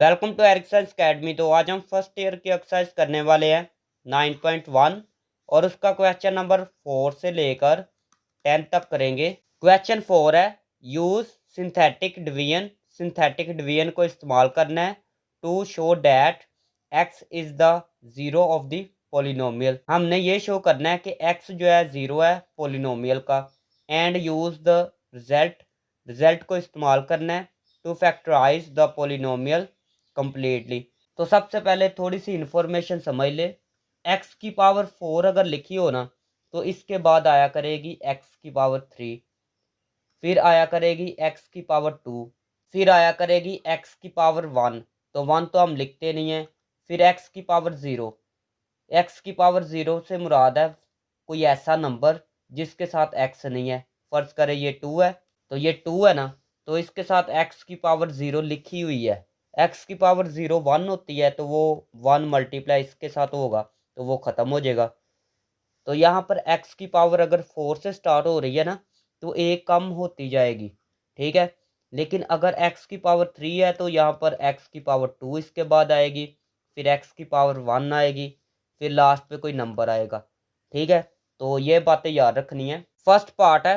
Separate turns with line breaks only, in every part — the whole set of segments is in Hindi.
Welcome to एरिक्संस academy. तो आज हम फर्स्ट ईयर की एक्सरसाइज करने वाले हैं 9.1 और उसका क्वेश्चन नंबर 4 से लेकर 10 तक करेंगे। क्वेश्चन 4 है, use synthetic division. Synthetic division को इस्तेमाल करना है to show that x is the zero of the polynomial. हमने ये शो करना है कि एक्स जो है जीरो है पोलिनोमियल का। And use the result. Result को इस्तेमाल करना है to factorise the polynomial completely. तो सबसे पहले थोड़ी सी इंफॉर्मेशन समझ ले। एक्स की पावर 4 अगर लिखी हो ना, तो इसके बाद आया करेगी एक्स की पावर 3, फिर आया करेगी एक्स की पावर 2, फिर आया करेगी एक्स की पावर 1। तो 1 तो हम लिखते नहीं है। फिर एक्स की पावर 0। एक्स की पावर 0 से मुराद है कोई ऐसा नंबर जिसके साथ एक्स नहीं है। फर्ज करें ये 2 है, तो ये 2 है ना, तो इसके साथ एक्स की पावर 0 लिखी हुई है। एक्स की पावर 0 1 होती है, तो वो 1 मल्टीप्लाई इसके साथ होगा तो वो ख़त्म हो जाएगा। तो यहाँ पर एक्स की पावर अगर 4 से स्टार्ट हो रही है ना, तो एक कम होती जाएगी, ठीक है। लेकिन अगर एक्स की पावर 3 है तो यहाँ पर एक्स की पावर 2 इसके बाद आएगी, फिर एक्स की पावर 1 आएगी, फिर लास्ट पे कोई नंबर आएगा, ठीक है। तो ये बातें याद रखनी है। फर्स्ट पार्ट है,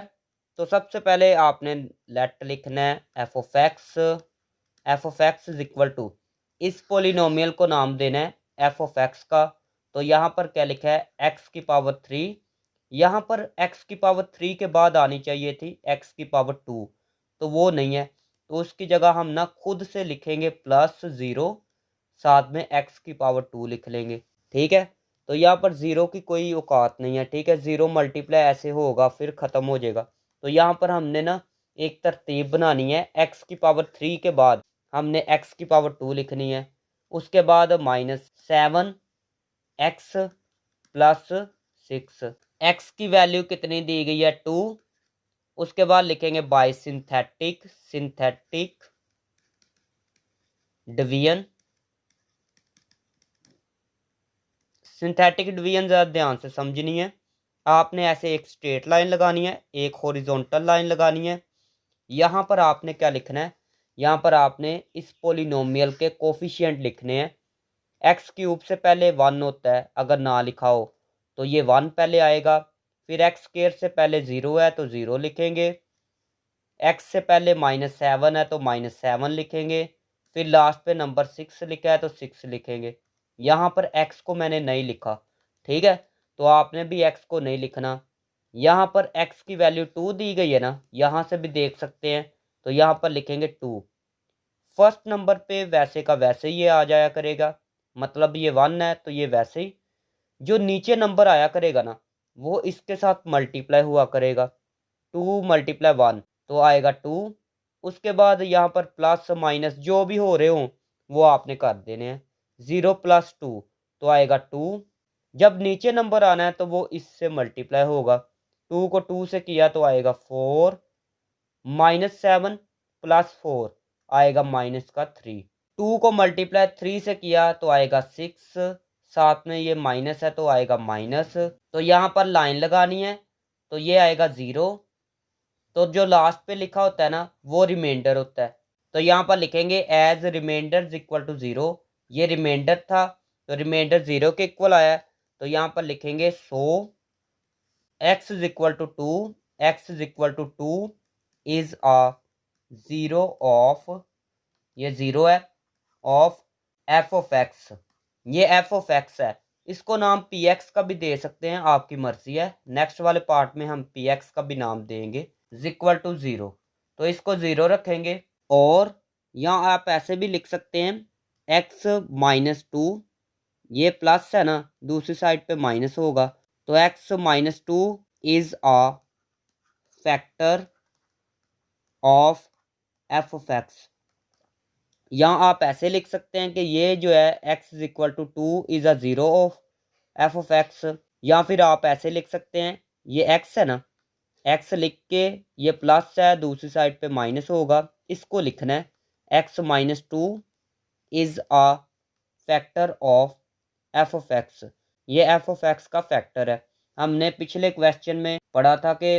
तो सबसे पहले आपने लेट लिखना है f of x. F of x is equal to, इस पोलिनोमियल को नाम देना है एफ ऑफ एक्स का। तो यहाँ पर क्या लिखा है, एक्स की पावर 3। यहाँ पर एक्स की पावर 3 के बाद आनी चाहिए थी एक्स की पावर 2, तो वो नहीं है। तो उसकी जगह हम ना खुद से लिखेंगे +0, साथ में एक्स की पावर 2 लिख लेंगे, ठीक है। तो यहाँ पर ज़ीरो की कोई औकात नहीं है, ठीक है। ज़ीरो मल्टीप्लाई ऐसे होगा फिर ख़त्म हो जाएगा। तो यहाँ पर हमने ना एक तरतीब बनानी है। एक्स की पावर 3 के बाद हमने एक्स की पावर 2 लिखनी है। उसके बाद -7 एक्स प्लस 6। एक्स की वैल्यू कितनी दी गई है, 2। उसके बाद लिखेंगे bye synthetic. Synthetic division. Synthetic division ज़रा ध्यान से समझनी है। आपने ऐसे एक स्ट्रेट लाइन लगानी है, एक हॉरिजॉन्टल लाइन लगानी है। यहाँ पर आपने क्या लिखना है, यहाँ पर आपने इस पोलिनोमियल के कोफिशिएंट लिखने हैं। एक्स क्यूब से पहले 1 होता है, अगर ना लिखा हो तो ये 1 पहले आएगा। फिर एक्स स्क्वायर से पहले 0 है तो 0 लिखेंगे। एक्स से पहले -7 है तो -7 लिखेंगे। फिर लास्ट पे नंबर 6 लिखा है तो 6 लिखेंगे। यहाँ पर एक्स को मैंने नहीं लिखा, ठीक है। तो आपने भी एक्स को नहीं लिखना। यहाँ पर एक्स की वैल्यू 2 दी गई है ना, यहाँ से भी देख सकते हैं। तो यहाँ पर लिखेंगे 2। फर्स्ट नंबर पे वैसे का वैसे ही ये आ जाया करेगा, मतलब ये 1 है तो ये वैसे ही जो नीचे नंबर आया करेगा ना, वो इसके साथ मल्टीप्लाई हुआ करेगा। 2 × 1 तो आएगा 2। उसके बाद यहाँ पर प्लस माइनस जो भी हो रहे हों वो आपने कर देने हैं। 0 + 2 तो आएगा 2। जब नीचे नंबर आना है तो वो इससे मल्टीप्लाई होगा। 2 को 2 से किया तो आएगा 4। -7 + 4 आएगा -3। 2 को मल्टीप्लाई 3 से किया तो आएगा 6, साथ में ये माइनस है तो आएगा माइनस। तो यहाँ पर लाइन लगानी है, तो ये आएगा 0। तो जो लास्ट पे लिखा होता है ना वो रिमाइंडर होता है। तो यहाँ पर लिखेंगे as remainder is equal to 0। ये रिमाइंडर था तो रिमाइंडर 0 के इक्वल आया। तो यहाँ पर लिखेंगे so X is equal to 2। X is equal to 2 is a zero of, ये 0 है, ऑफ एफ ऑफ एक्स। ये एफ ऑफ एक्स है। इसको नाम पी एक्स का भी दे सकते हैं, आपकी मर्जी है। नेक्स्ट वाले पार्ट में हम पी एक्स का भी नाम देंगे। इज इक्वल टू 0, तो इसको 0 रखेंगे। और यहाँ आप ऐसे भी लिख सकते हैं x-2। ये प्लस है ना, दूसरी साइड पे माइनस होगा, तो x-2 is a factor of F of x. यहाँ आप ऐसे लिख सकते हैं कि ये जो है x is equal to 2 is a zero of F of x. या फिर आप ऐसे लिख सकते हैं, ये x है ना, x लिख के ये प्लस है दूसरी साइड पे माइनस होगा, इसको लिखना है x-2 is a factor of F of X. ये एफ ऑफ एक्स का फैक्टर है। हमने पिछले क्वेश्चन में पढ़ा था कि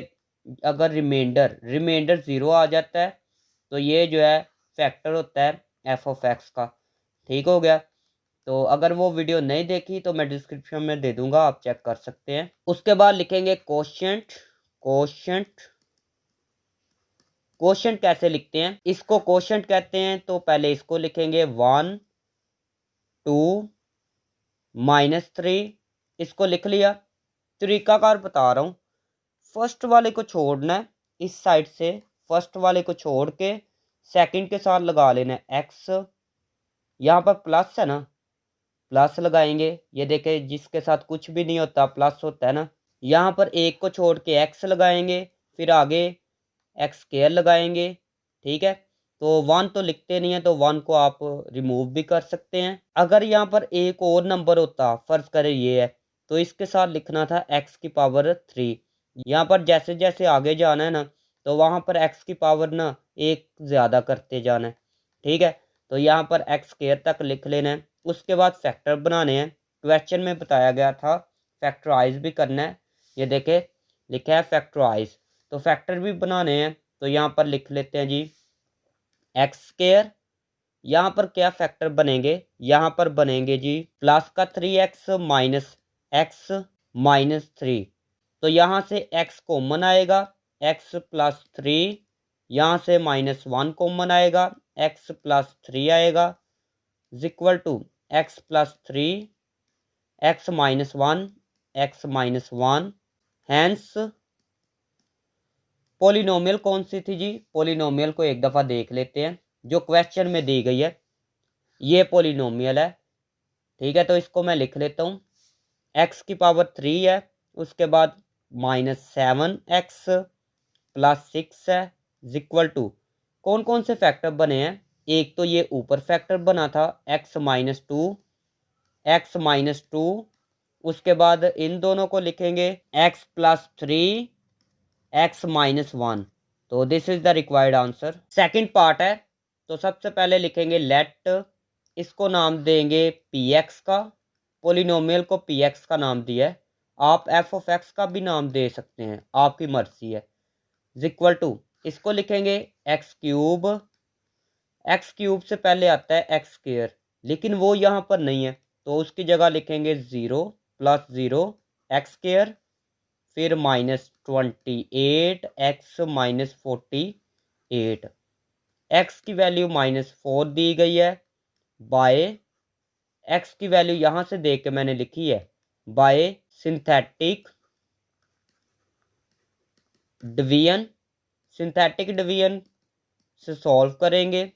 अगर रिमाइंडर 0 आ जाता है तो ये जो है फैक्टर होता है एफ ऑफ एक्स का। ठीक हो गया। तो अगर वो वीडियो नहीं देखी तो मैं डिस्क्रिप्शन में दे दूंगा, आप चेक कर सकते हैं। उसके बाद लिखेंगे कोशेंट। कोशेंट, कोशेंट कैसे लिखते हैं? इसको कोशेंट कहते हैं। तो पहले इसको लिखेंगे 1 2 -3, इसको लिख लिया। तरीकाकार बता रहा हूँ, फर्स्ट वाले को छोड़ना है इस साइड से, फर्स्ट वाले को छोड़ के सेकंड के साथ लगा लेना है एक्स। यहाँ पर प्लस है ना, प्लस लगाएंगे। ये देखें, जिसके साथ कुछ भी नहीं होता प्लस होता है ना। यहाँ पर एक को छोड़ के एक्स लगाएंगे, फिर आगे एक्स स्क्वायर लगाएंगे। ठीक है, तो 1 तो लिखते नहीं है, तो 1 को आप रिमूव भी कर सकते हैं। अगर यहाँ पर एक और नंबर होता, फर्ज करें ये है, तो इसके साथ लिखना था एक्स की पावर 3। यहाँ पर जैसे जैसे आगे जाना है ना, तो वहाँ पर एक्स की पावर ना एक ज़्यादा करते जाना है। ठीक है, तो यहाँ पर एक्स स्क्वायर तक लिख लेना है। उसके बाद फैक्टर बनाने हैं। क्वेश्चन में बताया गया था फैक्टराइज भी करना है। ये देखे लिखा है फैक्टराइज, तो फैक्टर भी बनाने हैं। तो यहाँ पर लिख लेते हैं जी एक्स स्क्वायर। यहाँ पर क्या फैक्टर बनेंगे? यहाँ पर बनेंगे जी प्लस का 3x माइनस एक्स माइनस 3। तो यहाँ से x कॉमन आएगा, x प्लस 3। यहाँ से -1 कॉमन आएगा, x प्लस 3 आएगा, equal to x plus 3 x minus 1 x minus 1। Hence polynomial कौन सी थी जी? पोलिनोमियल को एक दफ़ा देख लेते हैं, जो क्वेश्चन में दी गई है। ये पोलिनोमियल है। ठीक है, तो इसको मैं लिख लेता हूँ। x की पावर 3 है, उसके बाद -7x प्लस 6 है, इक्वल टू कौन कौन से फैक्टर बने हैं? एक तो ये ऊपर फैक्टर बना था x माइनस 2, x माइनस 2। उसके बाद इन दोनों को लिखेंगे x प्लस 3 x माइनस 1। तो this is the required answer. Second part है, तो सबसे पहले लिखेंगे लेट, इसको नाम देंगे px का। पोलिनोमियल को px का नाम दिया है, आप f ऑफ x का भी नाम दे सकते हैं, आपकी मर्जी है। इक्वल टू इसको लिखेंगे एक्स क्यूब। एक्स क्यूब से पहले आता है एक्स स्क्वायर, लेकिन वो यहाँ पर नहीं है, तो उसकी जगह लिखेंगे 0 प्लस 0 एक्स स्क्वायर, फिर -28 एक्स माइनस 48। एक्स की वैल्यू -4 दी गई है, बाय एक्स की वैल्यू यहाँ से देख के मैंने लिखी है, bye synthetic division. Synthetic division से सॉल्व करेंगे।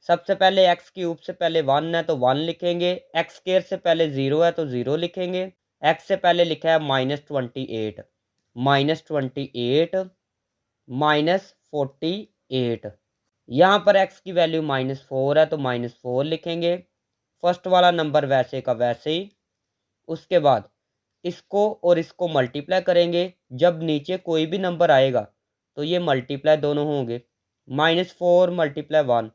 सबसे पहले एक्स क्यूब से पहले 1 है, तो 1 लिखेंगे। एक्स स्क्वायर से पहले 0 है, तो 0 लिखेंगे। एक्स से पहले लिखा है -28, -28 -48। यहाँ पर एक्स की वैल्यू -4 है, तो -4 लिखेंगे। फर्स्ट वाला नंबर वैसे का वैसे ही। उसके बाद इसको और इसको मल्टीप्लाई करेंगे। जब नीचे कोई भी नंबर आएगा तो ये मल्टीप्लाई दोनों होंगे। -4 × 1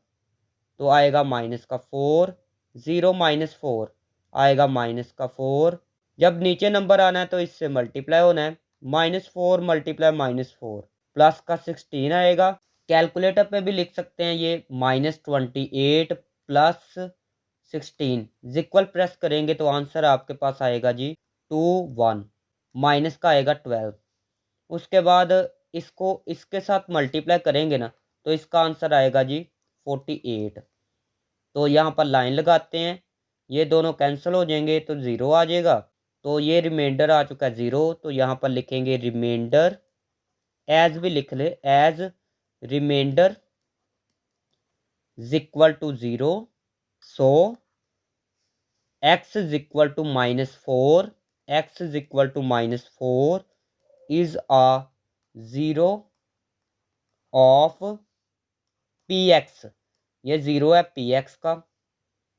तो आएगा -4। 0 -4 आएगा -4। जब नीचे नंबर आना है तो इससे मल्टीप्लाई होना है। -4 × -4 प्लस का 16 आएगा। कैलकुलेटर पे भी लिख सकते हैं ये, -28 प्लस 16 इक्वल प्रेस करेंगे तो आंसर आपके पास आएगा जी 21। माइनस का आएगा 12। उसके बाद इसको इसके साथ मल्टीप्लाई करेंगे ना, तो इसका आंसर आएगा जी 48। तो यहाँ पर लाइन लगाते हैं, ये दोनों कैंसिल हो जाएंगे तो 0 आ जाएगा। तो ये रिमाइंडर आ चुका है 0, तो यहाँ पर लिखेंगे रिमाइंडर। एज भी लिख ले, as remainder equal to 0। So x is equal to -4, x is equal to -4 is a 0 of px। ये 0 है px का।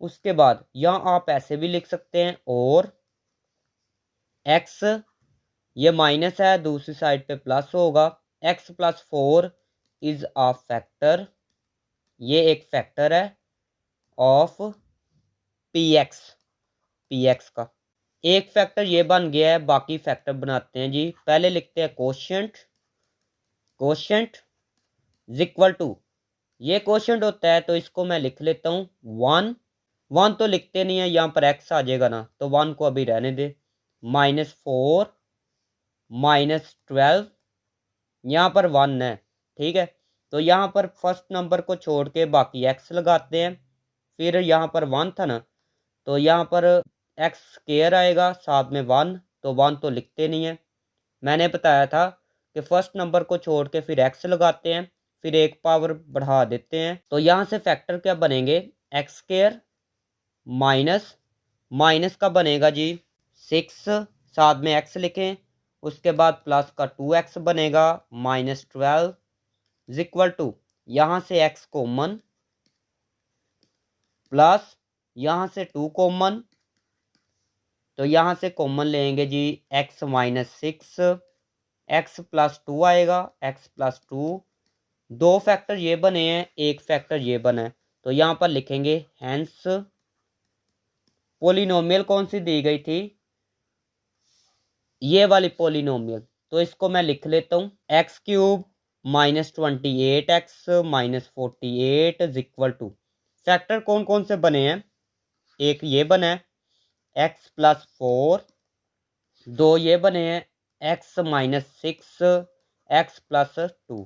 उसके बाद यहाँ आप ऐसे भी लिख सकते हैं, और x ये माइनस है, दूसरी साइड पे प्लस होगा। x plus 4 is a factor, ये एक फैक्टर है ऑफ px का। एक फैक्टर ये बन गया है, बाकी फैक्टर बनाते हैं जी। पहले लिखते हैं कोशेंट। कोशेंट इक्वल टू ये क्वेश्चन होता है तो इसको मैं लिख लेता हूँ 1। 1 तो लिखते नहीं है, यहाँ पर एक्स आ जाएगा ना, तो 1 को अभी रहने दे। -4 -12, यहाँ पर 1 है, ठीक है। तो यहाँ पर फर्स्ट नंबर को छोड़ के बाकी एक्स लगाते हैं। फिर यहाँ पर 1 था ना, तो यहाँ पर एक्स स्क्वायर आएगा साथ में 1, तो 1 तो लिखते नहीं है। मैंने बताया था कि फर्स्ट नंबर को छोड़ के फिर एक्स लगाते हैं, फिर एक पावर बढ़ा देते हैं। तो यहाँ से फैक्टर क्या बनेंगे, एक्स स्क्वायर माइनस माइनस का बनेगा जी 6, साथ में एक्स लिखें। उसके बाद प्लस का 2x बनेगा -12 इज इक्वल टू, यहाँ से x कॉमन, प्लस यहाँ से 2 कॉमन, तो यहाँ से कॉमन लेंगे जी x -6, x +2 आएगा, x +2। दो फैक्टर ये बने हैं, एक फैक्टर ये बना है, तो यहाँ पर लिखेंगे हैंस पोलिनोमियल कौन सी दी गई थी, ये वाली पोलिनोमियल। तो इसको मैं लिख लेता हूँ x³ -28x -48 is equal to, factor कौन कौन से बने हैं, एक ये बना है x +4, दो ये बने हैं x -6 x +2।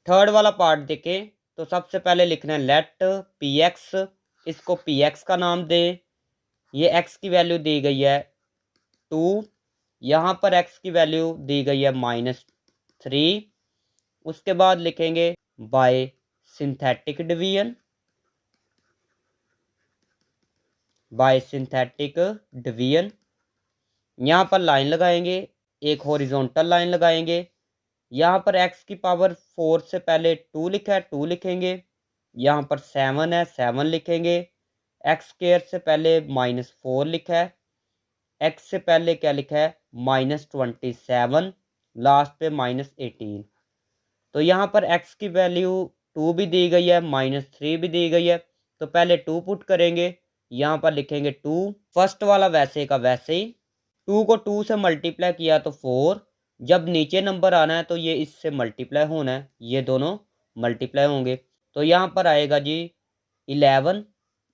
थर्ड वाला पार्ट देखें तो सबसे पहले लिखना है लेट px, इसको px का नाम दे। ये x की वैल्यू दी गई है 2, यहाँ पर x की वैल्यू दी गई है -3। उसके बाद लिखेंगे bye synthetic division, bye synthetic division. यहाँ पर लाइन लगाएंगे, एक हॉरिजॉन्टल लाइन लगाएंगे। यहाँ पर x की पावर 4 से पहले 2 लिखा है, 2 लिखेंगे। यहाँ पर 7 है, 7 लिखेंगे। x स्क्वायर से पहले -4 लिखा है, x से पहले क्या लिखा है -27, लास्ट पे -18। तो यहाँ पर x की वैल्यू 2 भी दी गई है, -3 भी दी गई है, तो पहले 2 पुट करेंगे। यहाँ पर लिखेंगे 2, फर्स्ट वाला वैसे का वैसे ही, 2 को 2 से मल्टीप्लाई किया तो 4। जब नीचे नंबर आना है तो ये इससे मल्टीप्लाई होना है, ये दोनों मल्टीप्लाई होंगे। तो यहाँ पर आएगा जी 11,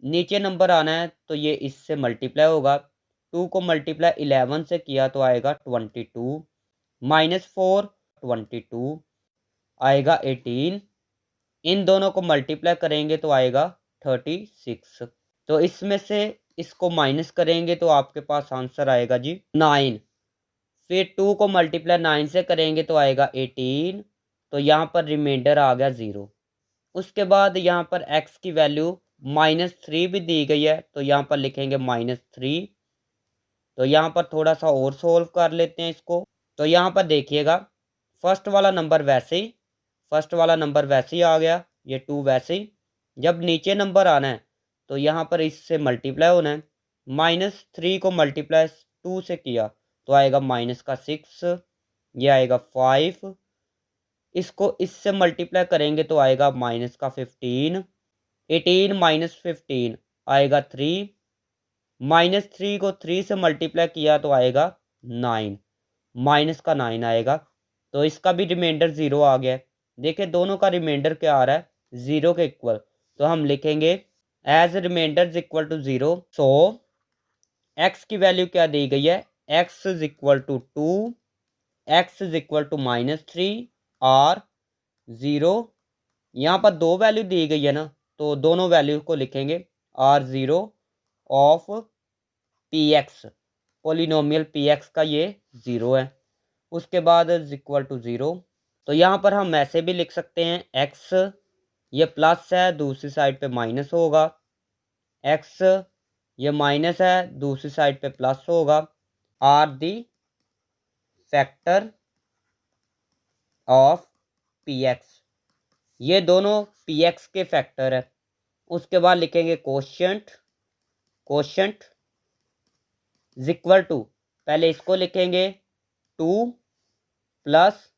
नीचे नंबर आना है तो ये इससे मल्टीप्लाई होगा। 2 को मल्टीप्लाई 11 से किया तो आएगा 22, -4 22 आएगा 18। इन दोनों को मल्टीप्लाई करेंगे तो आएगा 36। तो इसमें से इसको माइनस करेंगे तो आपके पास आंसर आएगा जी 9। फिर 2 को मल्टीप्लाई 9 से करेंगे तो आएगा 18, तो यहाँ पर रिमाइंडर आ गया 0। उसके बाद यहाँ पर x की वैल्यू -3 भी दी गई है, तो यहाँ पर लिखेंगे -3। तो यहाँ पर थोड़ा सा और सोल्व कर लेते हैं इसको। तो यहाँ पर देखिएगा फर्स्ट वाला नंबर वैसे ही, फर्स्ट वाला नंबर वैसे ही आ गया, ये 2 वैसे ही। जब नीचे नंबर आना है तो यहाँ पर इससे मल्टीप्लाई होना है। -3 को मल्टीप्लाई 2 से किया तो आएगा -6, ये आएगा 5। इसको इससे मल्टीप्लाई करेंगे तो आएगा -15। 18 -15 आएगा 3, -3 को 3 से मल्टीप्लाई किया तो आएगा 9, -9 आएगा। तो इसका भी रिमाइंडर 0 आ गया है। देखिए दोनों का रिमाइंडर क्या आ रहा है, 0 के इक्वल। तो हम लिखेंगे as remainder is equal to 0। So x की वैल्यू क्या दी गई है, x is equal to 2, x is equal to -3 और 0। यहाँ पर दो वैल्यू दी गई है ना, तो दोनों वैल्यू को लिखेंगे r0 of px, polynomial px का ये 0 है। उसके बाद इज इक्वल टू 0। तो यहाँ पर हम ऐसे भी लिख सकते हैं x, ये प्लस है दूसरी साइड पे माइनस होगा, x ये माइनस है दूसरी साइड पे प्लस होगा, are the factor of px, ये दोनों px के फैक्टर है। उसके बाद लिखेंगे quotient, quotient is equal to, पहले इसको लिखेंगे 2 +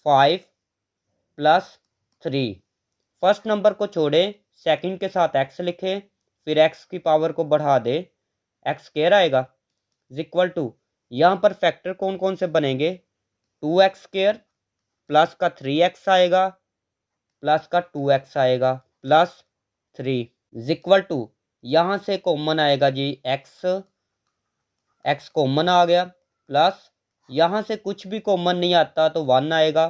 5 + 3। फर्स्ट नंबर को छोड़े, सेकंड के साथ x लिखें, फिर x की पावर को बढ़ा दे, x स्क्वायर आएगा इज इक्वल टू, यहाँ पर फैक्टर कौन कौन से बनेंगे, 2x स्क्वायर प्लस का 3x आएगा, प्लस का 2x आएगा प्लस 3 इक्वल टू, यहाँ से कॉमन आएगा जी x कॉमन आ गया, प्लस यहाँ से कुछ भी कॉमन नहीं आता तो 1 आएगा,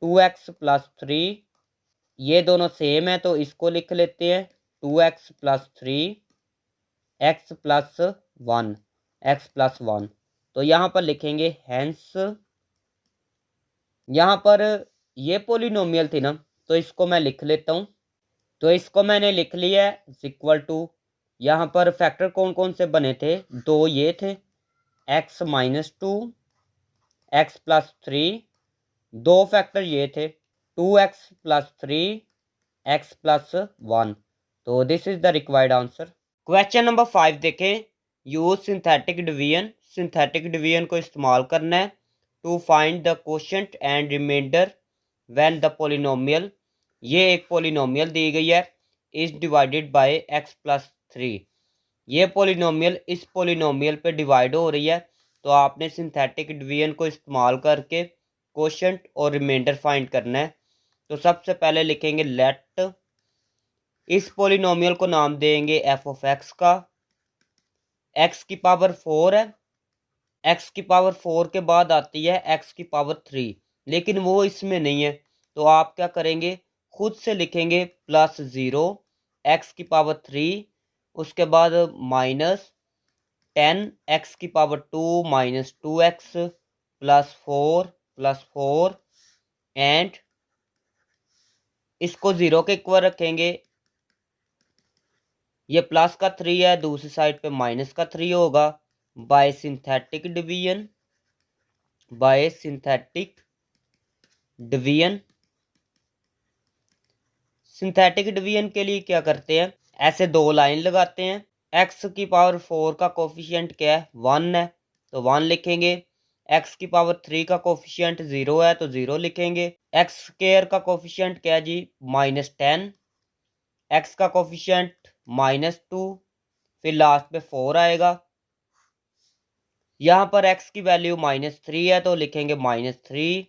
2x प्लस 3, ये दोनों सेम है तो इसको लिख लेते हैं 2x plus 3 x plus 1, x plus 1। तो यहाँ पर लिखेंगे हैंस, यहाँ पर ये पोलिनोमियल थी ना तो इसको मैं लिख लेता हूँ। तो इसको मैंने लिख लिया है इक्वल टू, यहाँ पर फैक्टर कौन कौन से बने थे, दो ये थे x माइनस 2 x प्लस 3, दो फैक्टर ये थे 2x प्लस 3 x प्लस 1। तो this is the required answer. Question number 5 देखें, use synthetic division, synthetic division को इस्तेमाल करना है to find the quotient and remainder when the polynomial, ये एक पोलिनोमियल दी गई है, is divided by x plus 3, ये पोलिनोमियल इस पोलिनोमियल पे डिवाइड हो रही है, तो आपने सिंथेटिक डिवीजन को इस्तेमाल करके कोशेंट और रिमाइंडर फाइंड करना है। तो सबसे पहले लिखेंगे लेट, इस पोलिनोमियल को नाम देंगे f ऑफ x का, x की पावर 4 है, x की पावर 4 के बाद आती है x की पावर 3, लेकिन वो इसमें नहीं है, तो आप क्या करेंगे, खुद से लिखेंगे प्लस 0 x की पावर 3, उसके बाद माइनस 10 x की power 2 minus 2x plus 4 and इसको 0 के इक्वल रखेंगे, ये प्लस का 3 है, दूसरी साइड पे माइनस का 3 होगा, bye synthetic division, bye synthetic division. Synthetic division के लिए क्या करते हैं, ऐसे दो लाइन लगाते हैं, x की पावर 4 का कोफिशिएंट क्या है 1 है तो 1 लिखेंगे, x की पावर 3 का कोफिशिएंट 0 है तो 0 लिखेंगे, x स्क्वायर का कोफिशिएंट क्या है जी -10, x का कोफिशिएंट -2, फिर लास्ट पे 4 आएगा, यहाँ पर x की वैल्यू -3 है तो लिखेंगे -3,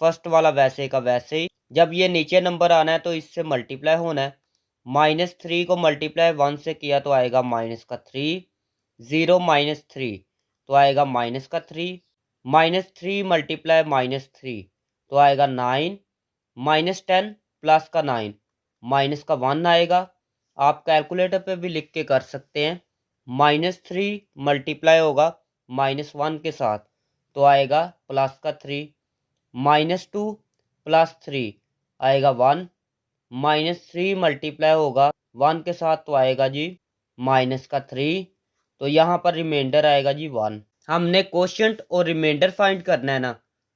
फर्स्ट वाला वैसे का वैसे ही, जब ये नीचे नंबर आना है तो इससे मल्टीप्लाई होना है, -3 को मल्टीप्लाई 1 से किया तो आएगा -3, 0 -3 तो आएगा -3, -3 मल्टीप्लाई -3 तो आएगा 9, -10 प्लस का 9 माइनस का 1 आएगा, आप कैलकुलेटर पे भी लिख के कर सकते हैं, -3 मल्टीप्लाई होगा -1 के साथ तो आएगा प्लस का 3, -2 प्लस 3 आएगा 1, -3 मल्टीप्लाई होगा 1 के साथ तो आएगा जी -3, तो यहाँ पर रिमाइंडर आएगा जी 1। हमने कोशेंट और रिमाइंडर फाइंड करना है ना,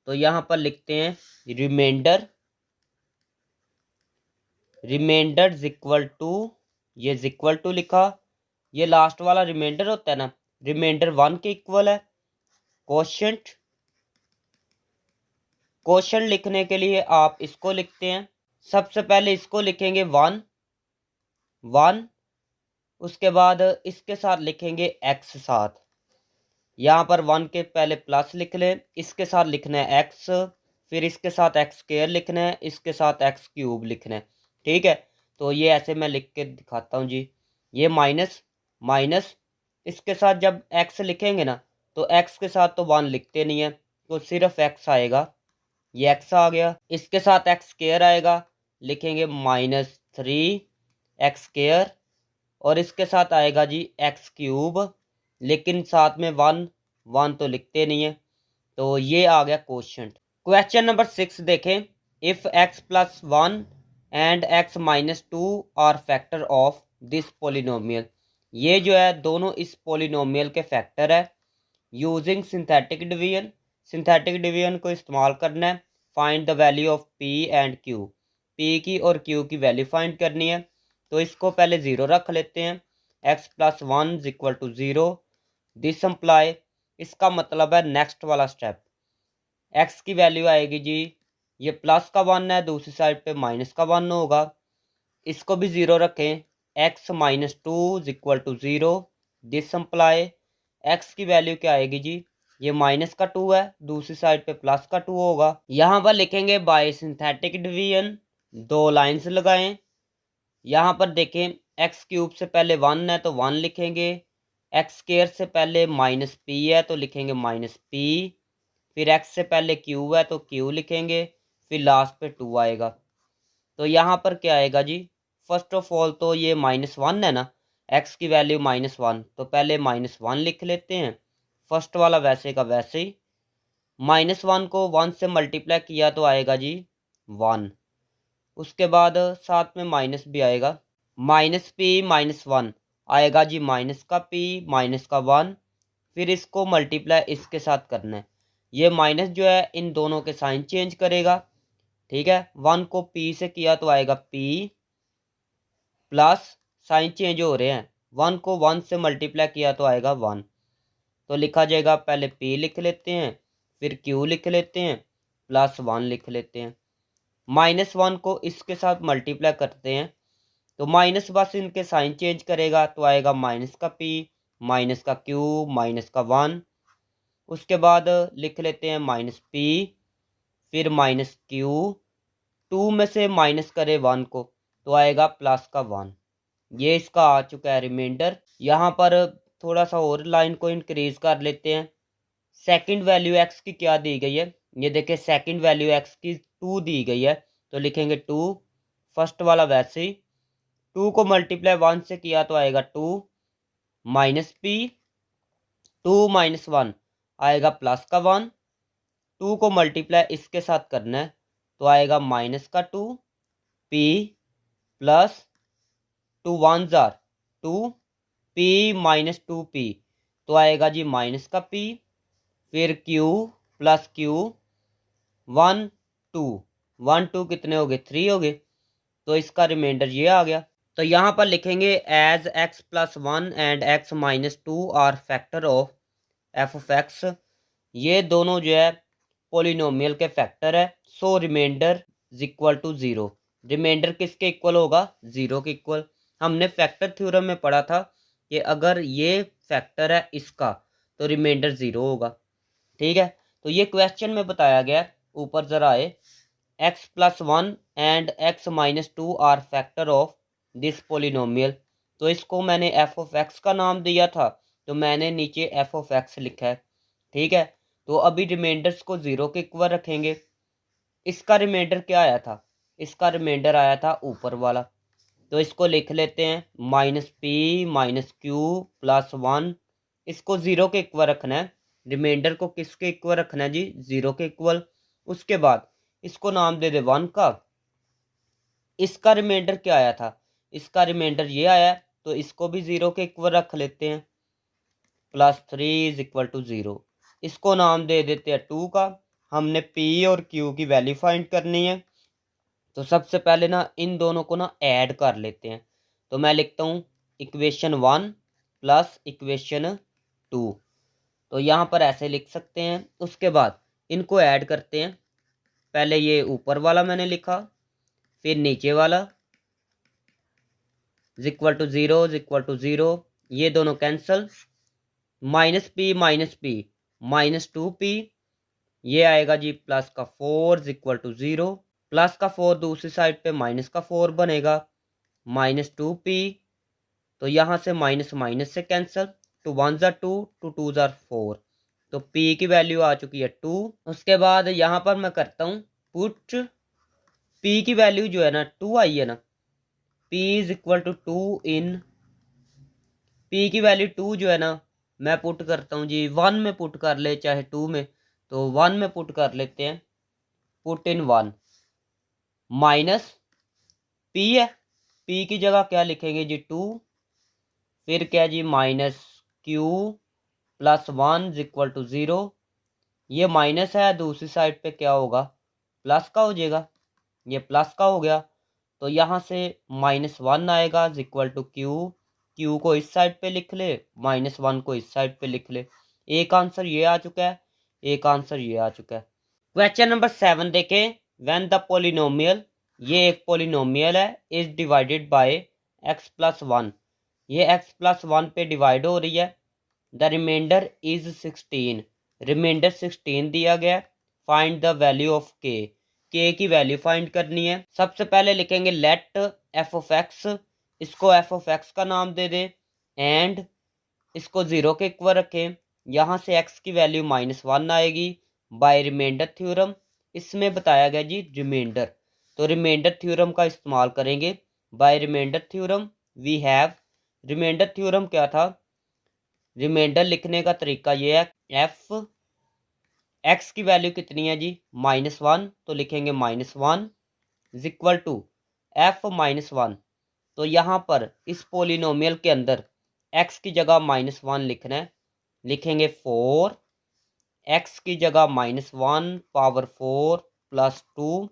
तो यहाँ पर लिखते हैं रिमाइंडर, रिमाइंडर इक्वल टू, ये इक्वल टू लिखा, ये लास्ट वाला रिमाइंडर होता है ना, रिमाइंडर 1 के इक्वल है, कोशेंट, कोशेंट लिखने के लिए आप इसको लिखते हैं, सबसे पहले इसको लिखेंगे 1, उसके बाद इसके साथ लिखेंगे x साथ, यहाँ पर 1 के पहले प्लस लिख लें, इसके साथ लिखना है x, फिर इसके साथ x स्क्वायर लिखना है, इसके साथ x क्यूब लिखना है, ठीक है। तो ये ऐसे मैं लिख के दिखाता हूँ जी, ये माइनस माइनस, इसके साथ जब x लिखेंगे ना तो x के साथ तो 1 लिखते नहीं है तो सिर्फ x आएगा, ये x आ गया, इसके साथ x स्क्वायर आएगा, लिखेंगे -3 x स्क्वायर, और इसके साथ आएगा जी x क्यूब, लेकिन साथ में 1 तो लिखते नहीं है, तो ये आ गया कोशेंट। क्वेश्चन नंबर 6 देखें, if x plus 1 and x minus 2 are factor of this polynomial, ये जो है दोनों इस पोलिनोमियल के फैक्टर है, using synthetic division, synthetic division को इस्तेमाल करना है, find the value of p and q, p की और q की वैल्यू फाइंड करनी है, तो इसको पहले 0 रख लेते हैं, x plus 1 equal to 0, this imply, इसका मतलब है नेक्स्ट वाला स्टेप, x की वैल्यू आएगी जी, ये प्लस का 1 है, दूसरी साइड पे माइनस का 1 होगा, इसको भी 0 रखें, x minus 2 equal to 0, this imply x की वैल्यू क्या आएगी जी, ये माइनस का 2 है, दूसरी साइड पे प्लस का 2 होगा, यहाँ पर लिखेंगे बाय सिंथेटिक डिवीजन, दो लाइंस लगाएं। यहाँ पर देखें एक्स क्यूब से पहले 1 है तो 1 लिखेंगे, एक्स स्क्वायर से पहले माइनस पी है तो लिखेंगे माइनस पी, फिर एक्स से पहले क्यू है तो क्यू लिखेंगे, फिर लास्ट पे 2 आएगा। तो यहाँ पर क्या आएगा जी, फर्स्ट ऑफ ऑल तो ये -1 है ना, एक्स की वैल्यू -1, तो पहले -1 लिख लेते हैं। फर्स्ट वाला वैसे का वैसे ही, -1 को 1 से मल्टीप्लाई किया तो आएगा जी 1। उसके बाद साथ में माइनस भी आएगा, माइनस पी -1 आएगा जी, माइनस का पी माइनस का 1, फिर इसको मल्टीप्लाई इसके साथ करना है। ये माइनस जो है इन दोनों के साइन चेंज करेगा, ठीक है। 1 को पी से किया तो आएगा पी, प्लस साइन चेंज हो रहे हैं, 1 को 1 से मल्टीप्लाई किया तो आएगा 1, तो लिखा जाएगा, पहले पी लिख लेते हैं, फिर क्यू लिख लेते हैं, प्लस 1 लिख लेते हैं। -1 को इसके साथ मल्टीप्लाई करते हैं तो माइनस बस इनके साइन चेंज करेगा तो आएगा माइनस का पी माइनस का क्यू माइनस का 1। उसके बाद लिख लेते हैं माइनस पी, फिर माइनस क्यू, 2 में से माइनस करे 1 को तो आएगा प्लस का 1। ये इसका आ चुका है रिमाइंडर। यहाँ पर थोड़ा सा और लाइन को इंक्रीज कर लेते हैं। सेकंड वैल्यू एक्स की क्या दी गई है, ये देखिए सेकंड वैल्यू एक्स की 2 दी गई है तो लिखेंगे 2, फर्स्ट वाला वैसे ही, 2 को मल्टीप्लाई 1 से किया तो आएगा 2, माइनस पी, 2 - 1 आएगा प्लस का 1, 2 को मल्टीप्लाई इसके साथ करना है तो आएगा माइनस का 2 P, plus 2 1 jar 2 P -2 P तो आएगा जी माइनस का पी, फिर क्यू प्लस क्यू 1 2 1 2 कितने हो गए 3 हो गए, तो इसका रिमाइंडर ये आ गया। तो यहाँ पर लिखेंगे as x + 1 and x - 2 are factor of F of X, ये दोनों जो है पोलिनोमियल के फैक्टर है, so remainder is equal to 0। Remainder किसके इक्वल होगा, 0 के इक्वल। हमने फैक्टर थ्योरम में पढ़ा था कि अगर ये फैक्टर है इसका तो रिमाइंडर 0 होगा, ठीक है। तो ये क्वेश्चन में बताया गया, ऊपर जरा आए, x + 1 and x - 2 are factor of this polynomial, तो इसको मैंने एफ ऑफ एक्स का नाम दिया था तो मैंने नीचे एफ ऑफ एक्स लिखा है, ठीक है। तो अभी रिमाइंडर्स को 0 के इक्वल रखेंगे। इसका रिमाइंडर क्या आया था, इसका रिमाइंडर आया था ऊपर वाला, तो इसको लिख लेते हैं -p -q + 1, इसको 0 के इक्वल रखना है। रिमाइंडर को किसके इक्वल रखना है जी, 0 के इक्वल। उसके बाद इसको नाम दे दे 1 का। इसका रिमाइंडर क्या आया था, इसका रिमाइंडर ये आया है तो इसको भी 0 के इक्वल रख लेते हैं, +3 = 0। इसको नाम दे देते हैं 2 का। हमने p और q की वैल्यू फाइंड करनी है, तो सबसे पहले ना इन दोनों को ना ऐड कर लेते हैं। तो मैं लिखता हूँ इक्वेशन 1 + इक्वेशन 2, तो यहाँ पर ऐसे लिख सकते हैं। उसके बाद इनको ऐड करते हैं, पहले ये ऊपर वाला मैंने लिखा, फिर नीचे वाला = 0 = 0, ये दोनों कैंसल, -p -2p, ये आएगा जी प्लस का 4 = 0, प्लस का 4 दूसरी साइड पे माइनस का 4 बनेगा, -2p, तो यहाँ से माइनस माइनस से कैंसिल, 2 1 = 2 2 2 = 4, तो p की वैल्यू आ चुकी है 2। उसके बाद यहाँ पर मैं करता हूँ पुट, p की वैल्यू जो है ना 2 आई है ना, p = 2 इन, p की वैल्यू 2 जो है ना मैं पुट करता हूँ जी 1 में पुट कर ले चाहे 2 में, तो 1 में पुट कर लेते हैं, पुट इन 1 माइनस p है, p की जगह क्या लिखेंगे जी 2, फिर क्या जी -q + 1 = 0, ये माइनस है दूसरी साइड पे क्या होगा प्लस का हो जाएगा, ये प्लस का हो गया, तो यहाँ से -1 आएगा = q, q को इस साइड पे लिख ले, -1 को इस साइड पे लिख ले। एक आंसर ये आ चुका है, एक आंसर ये आ चुका है। क्वेश्चन नंबर 7 देखें, व्हेन द पोलिनोमियल, ये एक पोलिनोमियल है, इज डिवाइडेड बाय x + 1, ये x + 1 पे डिवाइड हो रही है, द रिमाइंडर इज 16, रिमाइंडर 16 दिया गया, find the value of k, के की वैल्यू फाइंड करनी है। सबसे पहले लिखेंगे लेट एफ ऑफ एक्स, इसको एफ ऑफ एक्स का नाम दे दें, एंड इसको 0 के इक्वल रखें। यहाँ से x की वैल्यू -1 आएगी बाय रिमाइंडर थ्योरम। इसमें बताया गया जी रिमाइंडर, तो रिमाइंडर थ्योरम का इस्तेमाल करेंगे। By remainder theorem we have, remainder theorem क्या था, रिमाइंडर लिखने का तरीका ये है, एफ एक्स की वैल्यू कितनी है जी -1, तो लिखेंगे -1 इज इक्वल टू एफ -1। तो यहाँ पर इस पोलिनोमियल के अंदर x की जगह -1 लिखना है, लिखेंगे 4, x की जगह -1 पावर 4 प्लस 2,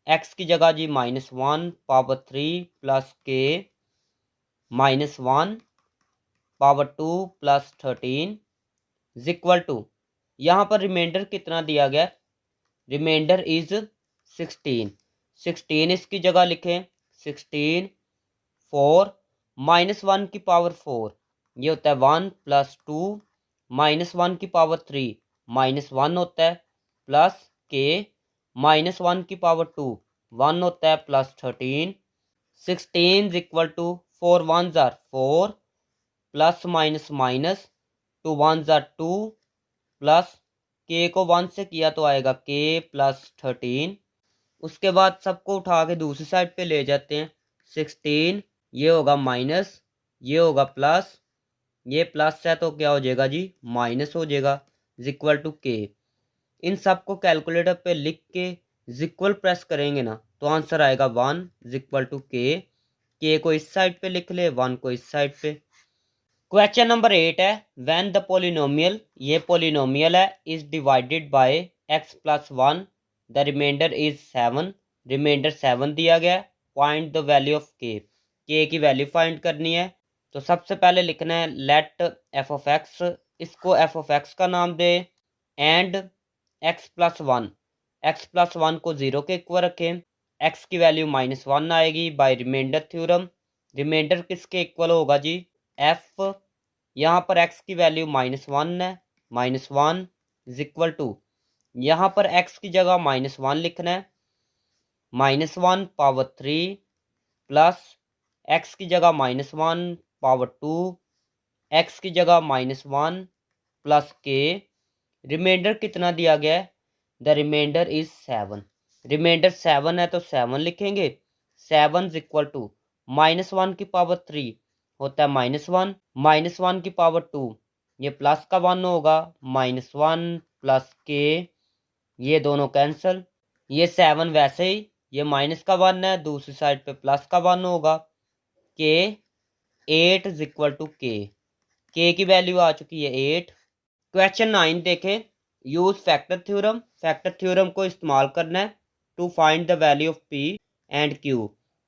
x की जगह जी -1 power 3 plus k -1 power 2 plus 13 is equal to, यहाँ पर रिमाइंडर कितना दिया गया, रिमाइंडर इज 16 इसकी जगह लिखें 16 4 -1 की पावर 4 ये होता है 1 प्लस 2 -1 की पावर 3 -1 होता है प्लस के -1 की पावर 2 1 होता है plus 13 16 equal to 4 1s are 4 plus minus minus 2 1s are 2 plus के को 1 से किया तो आएगा के प्लस 13। उसके बाद सबको उठा के दूसरी साइड पे ले जाते हैं 16 ये होगा माइनस, ये होगा प्लस, ये प्लस है तो क्या हो जाएगा जी माइनस हो जाएगा इज इक्वल टू के। इन सबको कैलकुलेटर पे लिख के इक्वल प्रेस करेंगे ना तो आंसर आएगा 1 इज इक्वल टू के को इस साइड पे लिख ले, 1 को इस साइड पे। क्वेश्चन नंबर 8 है व्हेन द पोलिनोमियल, ये पोलिनोमियल है, is divided by x plus 1 the remainder is 7, remainder 7 दिया गया, फाइंड द वैल्यू ऑफ के की वैल्यू फाइंड करनी है। तो सबसे पहले लिखना है लेट एफ ऑफ एक्स, इसको एफ ऑफ एक्स का नाम दे, एंड एक्स प्लस 1 को 0 के इक्वल रखें, एक्स की वैल्यू -1 आएगी बाय रिमाइंडर थ्योरम। रिमाइंडर किसके इक्वल होगा जी एफ, यहाँ पर x की वैल्यू -1 है, -1 इज इक्वल टू, यहाँ पर x की जगह -1 लिखना है, -1 पावर 3 प्लस x की जगह -1 पावर 2, x की जगह -1 प्लस के। रिमाइंडर कितना दिया गया है, द रिमाइंडर इज 7, रिमाइंडर 7 है तो 7 लिखेंगे, 7 इज इक्वल टू -1 की पावर 3 होता है -1, -1 की पावर 2 ये प्लस का 1 होगा, -1 प्लस के, ये दोनों कैंसिल, ये 7 वैसे ही, ये माइनस का 1 है दूसरी साइड पे प्लस का 1 होगा, के 8 इज इक्वल टू के की वैल्यू आ चुकी है 8। क्वेश्चन 9 देखें, use factor theorem, factor theorem को इस्तेमाल करना है to find the value of P and Q,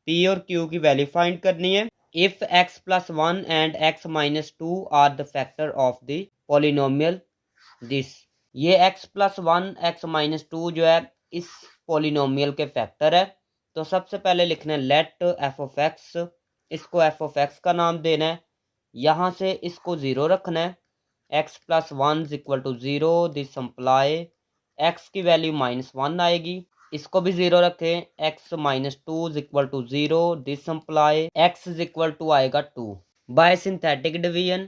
P और क्यू की वैल्यू फाइंड करनी है। If x plus 1 and x minus 2 are the factor of the polynomial this, ये x प्लस 1 x माइनस 2 जो है इस पोलिनोमियल के फैक्टर है। तो सबसे पहले लिखना है लेट एफ ऑफ एक्स, इसको एफ ऑफ एक्स का नाम देना है, यहाँ से इसको 0 रखना है, x plus 1 equal to 0, this imply x की वैल्यू -1 आएगी, इसको भी 0 रखें, x minus 2 equal to 0, this imply x is equal to आएगा 2। बाय सिंथेटिक डिवीजन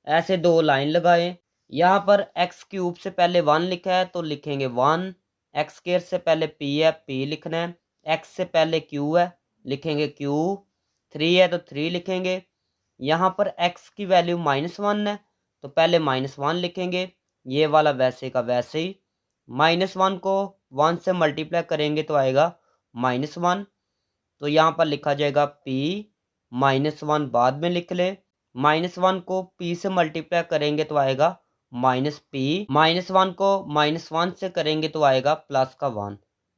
ऐसे दो लाइन लगाएं, यहाँ पर x क्यूब से पहले 1 लिखा है तो लिखेंगे 1, x स्क्वायर से पहले p है p लिखना है, x से पहले q है लिखेंगे q, 3 है तो 3 लिखेंगे, यहाँ पर x की वैल्यू -1 है तो पहले -1 लिखेंगे, ये वाला वैसे का वैसे ही, -1 को 1 से मल्टीप्लाई करेंगे तो आएगा -1, तो यहाँ पर लिखा जाएगा p, -1 बाद में लिख ले, -1 को p से मल्टीप्लाई करेंगे तो आएगा -p, -1 को -1 से करेंगे तो आएगा प्लस का 1,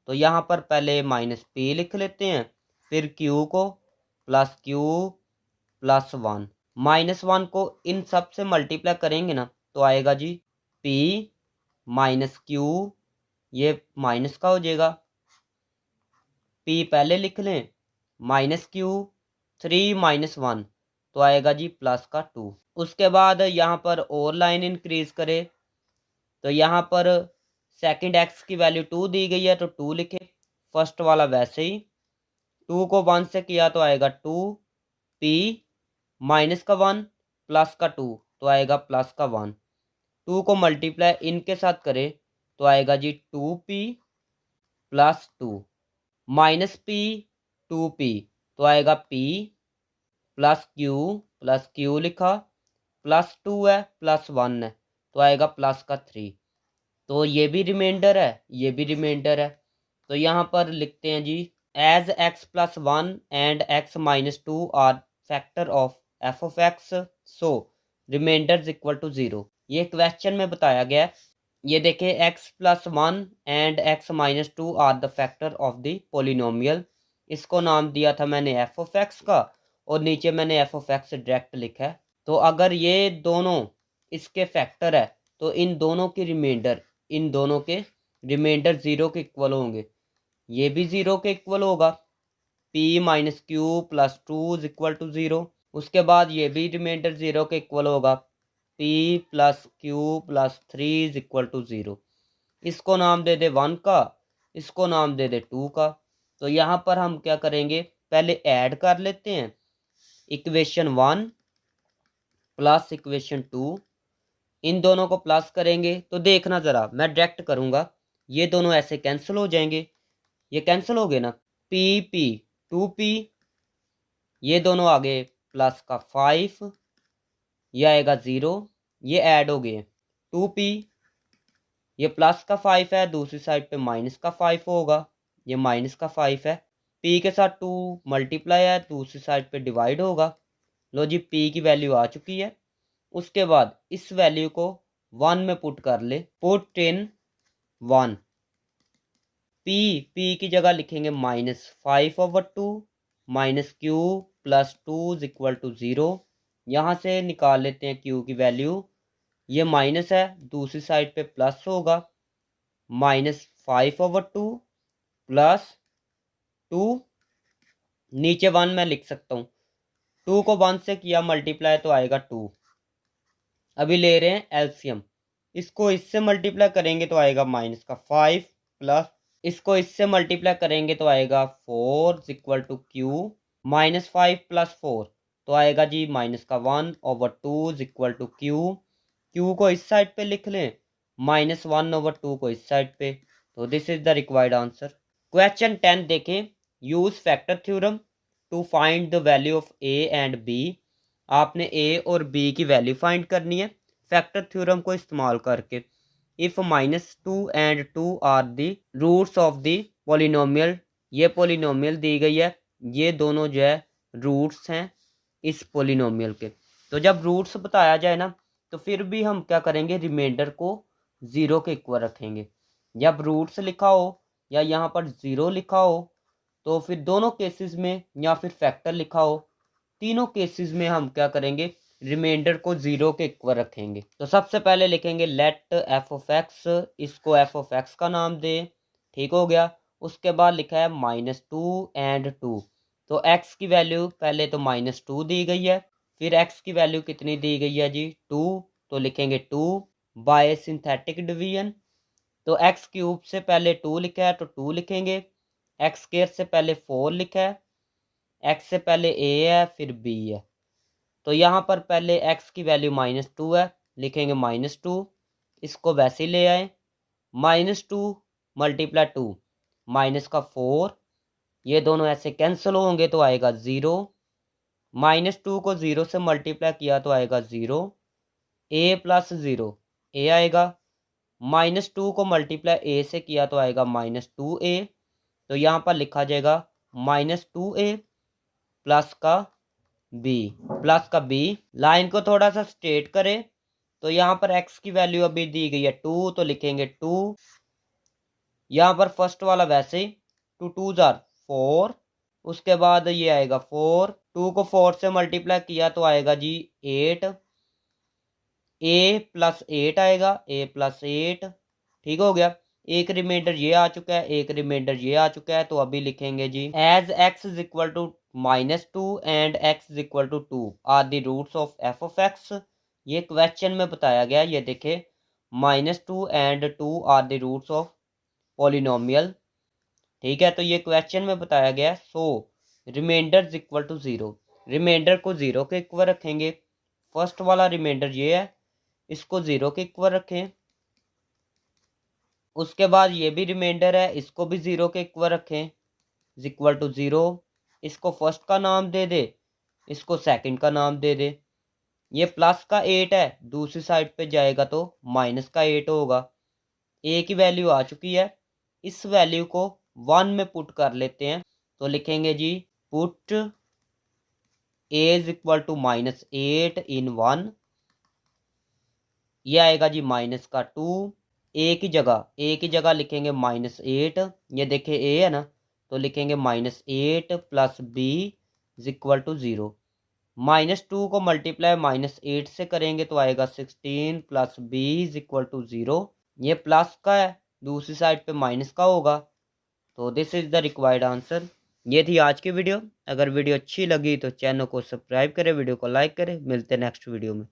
तो यहाँ पर पहले -p लिख लेते हैं, फिर q को प्लस q प्लस 1, -1 को इन सब से मल्टीप्लाई करेंगे ना तो आएगा जी p माइनस क्यू, ये माइनस का हो जाएगा, p पहले लिख लें, माइनस क्यू 3 -1 तो आएगा जी प्लस का 2। उसके बाद यहाँ पर और लाइन इंक्रीज करे तो यहाँ पर सेकंड x की वैल्यू 2 दी गई है तो 2 लिखे, फर्स्ट वाला वैसे ही, 2 को 1 से किया तो आएगा 2p माइनस का 1 प्लस का 2 तो आएगा प्लस का 1। 2 को मल्टीप्लाई इनके साथ करें तो आएगा जी 2p plus 2 minus p 2p तो आएगा p प्लस क्यू लिखा, प्लस 2 है प्लस 1 है तो आएगा प्लस का 3। तो ये भी रिमाइंडर है, ये भी रिमाइंडर है। तो यहाँ पर लिखते हैं जी as x plus 1 and x minus 2 are factor of F of X, so remainder is equal to 0। ये क्वेश्चन में बताया गया है। ये देखें x plus 1 and x minus 2 are the factor of the polynomial. इसको नाम दिया था मैंने एफ ऑफ एक्स का और नीचे मैंने एफ ऑफ एक्स डायरेक्ट लिखा है। तो अगर ये दोनों इसके फैक्टर है तो इन दोनों के रिमाइंडर 0 के इक्वल होंगे। ये भी 0 के इक्वल होगा, p minus Q plus 2 is equal to 0। उसके बाद ये भी रिमाइंडर 0 के इक्वल होगा, p plus Q plus 3 is equal to 0। इसको नाम दे दे 1 का, इसको नाम दे दे 2 का। तो यहाँ पर हम क्या करेंगे, पहले ऐड कर लेते हैं इक्वेशन 1 प्लस इक्वेशन 2। इन दोनों को प्लस करेंगे तो देखना ज़रा, मैं डायरेक्ट करूँगा, ये दोनों ऐसे कैंसिल हो जाएंगे, ये कैंसिल हो गए ना, p p 2p, ये दोनों आगे प्लस का 5, ये आएगा 0, ये ऐड हो गए 2p, ये प्लस का 5 है, दूसरी साइड पे माइनस का 5 होगा, ये माइनस का 5 है, p के साथ 2 मल्टीप्लाई है, दूसरी साइड पे डिवाइड होगा। लो जी p की वैल्यू आ चुकी है। उसके बाद इस वैल्यू को 1 में पुट कर ले, पुट इन 1, p की जगह लिखेंगे -5/2 minus Q plus 2 is equal to 0। यहाँ से निकाल लेते हैं q की वैल्यू, ये माइनस है, दूसरी साइड पे प्लस होगा, -5/2 प्लस 2, नीचे 1 मैं लिख सकता हूँ, 2 को 1 से किया मल्टीप्लाई तो आएगा 2। अभी ले रहे हैं एलसीएम, इसको इससे मल्टीप्लाई करेंगे तो आएगा माइनस का 5 प्लस इसको इससे मल्टीप्लाई करेंगे तो आएगा 4 इक्वल टू क्यू, -5 प्लस 4 तो आएगा जी -1/2 इक्वल टू क्यू। क्यू को इस साइड पे लिख लें, -1/2 को इस साइड पे। तो this is the required answer. Question 10 देखें, use factor theorem to find the value of A and B. आपने ए और बी की वैल्यू फाइंड करनी है फैक्टर थ्योरम को इस्तेमाल करके। If -2 and 2 are the roots of the polynomial, ये पोलिनोमियल दी गई है, ये दोनों जो है रूट्स हैं इस पोलिनोमियल के। तो जब रूट्स बताया जाए ना तो फिर भी हम क्या करेंगे, रिमाइंडर को 0 के इक्वल रखेंगे। जब रूट्स लिखा हो या यहाँ पर 0 लिखा हो तो फिर दोनों केसेस में, या फिर फैक्टर लिखा हो, तीनों केसेस में हम क्या करेंगे, रिमाइंडर को 0 के इक्वल रखेंगे। तो सबसे पहले लिखेंगे लेट एफ ऑफ एक्स, इसको एफ ऑफ एक्स का नाम दे, ठीक हो गया। उसके बाद लिखा है -2 एंड 2, तो x की वैल्यू पहले तो -2 दी गई है, फिर x की वैल्यू कितनी दी गई है जी 2, तो लिखेंगे 2 बाय सिंथेटिक डिवीजन। तो x क्यूब से पहले 2 लिखा है तो 2 लिखेंगे, x स्क्वायर से पहले 4 लिखा है, x से पहले a है फिर b है। तो यहाँ पर पहले x की वैल्यू -2 है, लिखेंगे -2, इसको वैसे ही ले आए, -2 मल्टीप्लाई 2 माइनस का 4, ये दोनों ऐसे कैंसिल होंगे तो आएगा 0, -2 को 0 से मल्टीप्लाई किया तो आएगा 0, a प्लस 0 a आएगा, -2 को मल्टीप्लाई a से किया तो आएगा -2a, तो यहाँ पर लिखा जाएगा -2a प्लस का b। लाइन को थोड़ा सा स्ट्रेट करें तो यहाँ पर x की वैल्यू अभी दी गई है 2, तो लिखेंगे 2, यहाँ पर फर्स्ट वाला वैसे ही 2 2 जार 4, उसके बाद ये आएगा 4, 2 को 4 से मल्टीप्लाई किया तो आएगा जी 8, a प्लस 8 आएगा, a प्लस 8, ठीक हो गया। एक रिमाइंडर ये आ चुका है, एक रिमाइंडर ये आ चुका है, तो अभी लिखेंगे जी as x is equal to -2 and x is equal to 2 are the roots of F of X. ये क्वेश्चन में बताया गया, ये देखे -2 and 2 are the roots of polynomial. ठीक है, तो ये क्वेश्चन में बताया गया। So remainder is equal to 0, remainder को 0 के इक्वल रखेंगे। फर्स्ट वाला रिमाइंडर ये है, इसको 0 के इक्वल रखें। उसके बाद ये भी रिमाइंडर है, इसको भी 0 के इक्वल रखें, इज इक्वल टू 0। इसको फर्स्ट का नाम दे दे, इसको सेकंड का नाम दे दे। ये प्लस का 8 है, दूसरी साइड पे जाएगा तो माइनस का 8 होगा। ए की वैल्यू आ चुकी है, इस वैल्यू को 1 में पुट कर लेते हैं। तो लिखेंगे जी put A is equal to -8 in 1, ये आएगा जी माइनस का 2। ए की जगह लिखेंगे -8, ये देखे ए है ना, तो लिखेंगे -8 plus B is equal to 0। -2 को मल्टीप्लाई -8 से करेंगे तो आएगा 16 plus B is equal to 0। ये प्लस का है, दूसरी साइड पे माइनस का होगा। तो this is the required answer. ये थी आज की वीडियो। अगर वीडियो अच्छी लगी तो चैनल को सब्सक्राइब करें, वीडियो को लाइक करें। मिलते हैं नेक्स्ट वीडियो में।